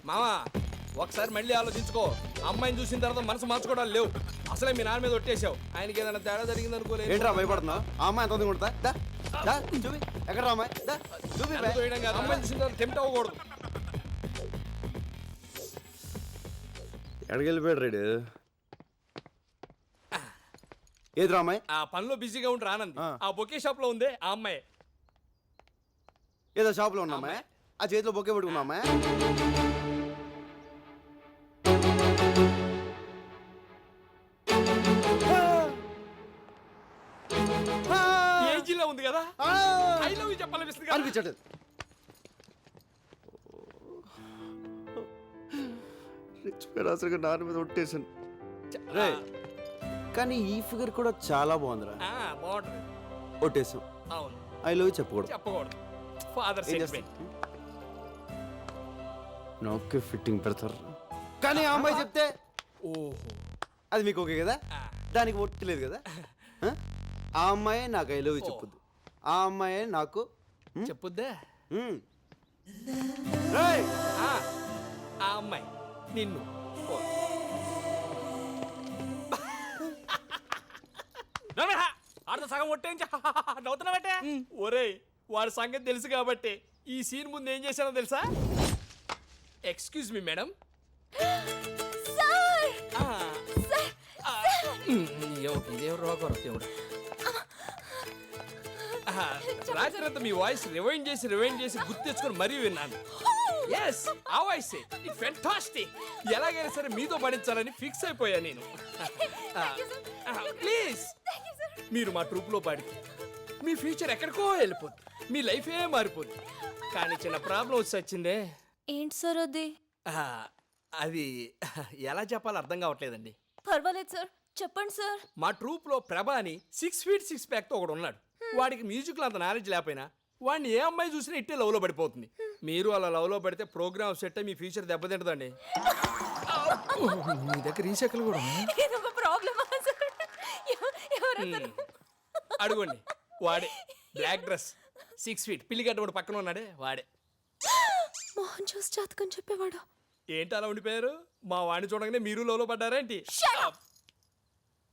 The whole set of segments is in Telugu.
మామా ఒకసారి మళ్ళీ ఆలోచించుకో. అమ్మాయిని చూసిన తర్వాత మనసు మార్చుకోవడాలు లేవు. అసలే మీ నాన్న మీద ఒట్టేసావు. ఆయనకి ఏదైనా తేడా జరిగింది అనుకోలేదు. ఏంట్రా భయపడుతున్నావు? ఆ అమ్మాయి ఎంత కొడతా చూపి. ఎక్కడ అమ్మాయి చూపి. అమ్మాయిని చూసిన తర్వాత టెంప్ట్ అవ్వకూడదు. ఎక్కడికి వెళ్ళిపోయాడు రేడు? ఏదిరా అమ్మాయి? ఆ పనిలో బిజీగా ఉంటారు ఆనంద్. ఆ బొకే షాప్ లో ఉంది ఆ అమ్మాయి. ఏదో షాప్ లో ఉన్నా అమ్మాయి? ఆ చేతిలో బొకే పట్టుకున్నా అమ్మాయి? ఏజీలో ఉంది కదా, ఐ లవ్ యూ చెప్పాలనిపిస్తుంది కదా. అనిపించట్లేదు. అసలు నాన్న మీద ఒట్టేసాను. కానీ ఈ ఫిగర్ కూడా చాలా బాగుందిరా. బాగుంటుంది. ఒట్టేసాం. అవును, ఐ లవ్ చెప్పకూడదు. చెప్పకూడదు. Father sentiment. నాకే ఫిట్టింగ్ పెడతారు. కానీ ఆ అమ్మాయి చెప్తే ఓహో అది మీకు ఓకే కదా? దానికి ఒట్టలేదు కదా? ఆ అమ్మాయే నాకు ఐ లవ్ చెప్పుద్ది. ఆ అమ్మాయే నాకు చెప్పుద్దా? ఆ అమ్మాయి నిన్ను. ఆడతో సగం ఒట్టేంచి నవ్వుతున్నావటే. ఒరేయ్, వాడి సంగతి తెలుసు కాబట్టి ఈ సీన్ ముందు ఏం చేశానో తెలుసా? Excuse me madam. రాత్రి మీ వాయిస్ రివైండ్ చేసి గుర్తు తెచ్చుకొని మరీ విన్నాను. ఎస్, ఆ వాయిస్ ఇట్ ఫెంటాస్టిక్. ఎలాగైనా సరే మీతో పడించాలని ఫిక్స్ అయిపోయా నేను. ప్లీజ్, మీరు మా ట్రూప్ లో పాడితే మీ ఫ్యూచర్ ఎక్కడికో వెళ్ళిపోద్ది, మీ లైఫ్ ఏ మారిపోద్ది. కానీ చిన్న ప్రాబ్లం వచ్చి వచ్చిందే. ఏంటి సార్ అది? అది ఎలా చెప్పాలో అర్థం కావట్లేదండి. పర్వాలేదు సార్, చెప్పండి సార్. మా ట్రూప్ లో ప్రభా అని 6 feet 6 pack తో ఒకడు ఉన్నాడు. వాడికి మ్యూజిక్ లో అంత నాలెడ్జ్ లేకపోయినా వాడిని ఏ అమ్మాయి చూసినా ఇట్టే లవ్ లో పడిపోతుంది. మీరు అలా లవ్ లో పడితే ప్రోగ్రామ్ సెట్ అయ్యి మీ ఫ్యూచర్ దెబ్బతింటదండి. మీ దగ్గర ఈ చెక్కలు కూడా అడుగుండి. వాడే బ్లాక్ డ్రెస్ 6 feet పిల్లిగడ్డ వాడు పక్కన ఉన్నాడే వాడే. మోహన్ చూసి జాతకం చెప్పేవాడు. ఏంటి అలా ఉండిపోయారు? మా వాడిని చూడగానే మీరు లోలో పడ్డారేంటి?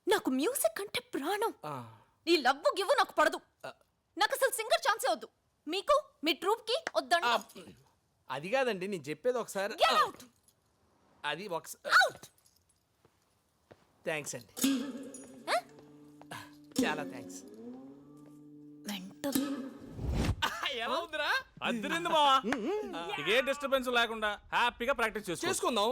నాకు మ్యూజిక్ అంటే ప్రాణం. ఈ లవ్ గివ్ నాకు పడదు. నాకు అసలు సింగర్ ఛాన్సే వద్దు. మీకు మీ ట్రూప్ కి వద్దండి. అది కాదండి, నేను చెప్పేది ఒకసారి. అది ఒకసారి. థ్యాంక్స్ అండి, చాలా థ్యాంక్స్. ఎలా ఉందిరా? అద్దరింది మావా. ఇకే డిస్టర్బెన్స్ లేకుండా హ్యాపీగా ప్రాక్టీస్ చేసుకుందాం.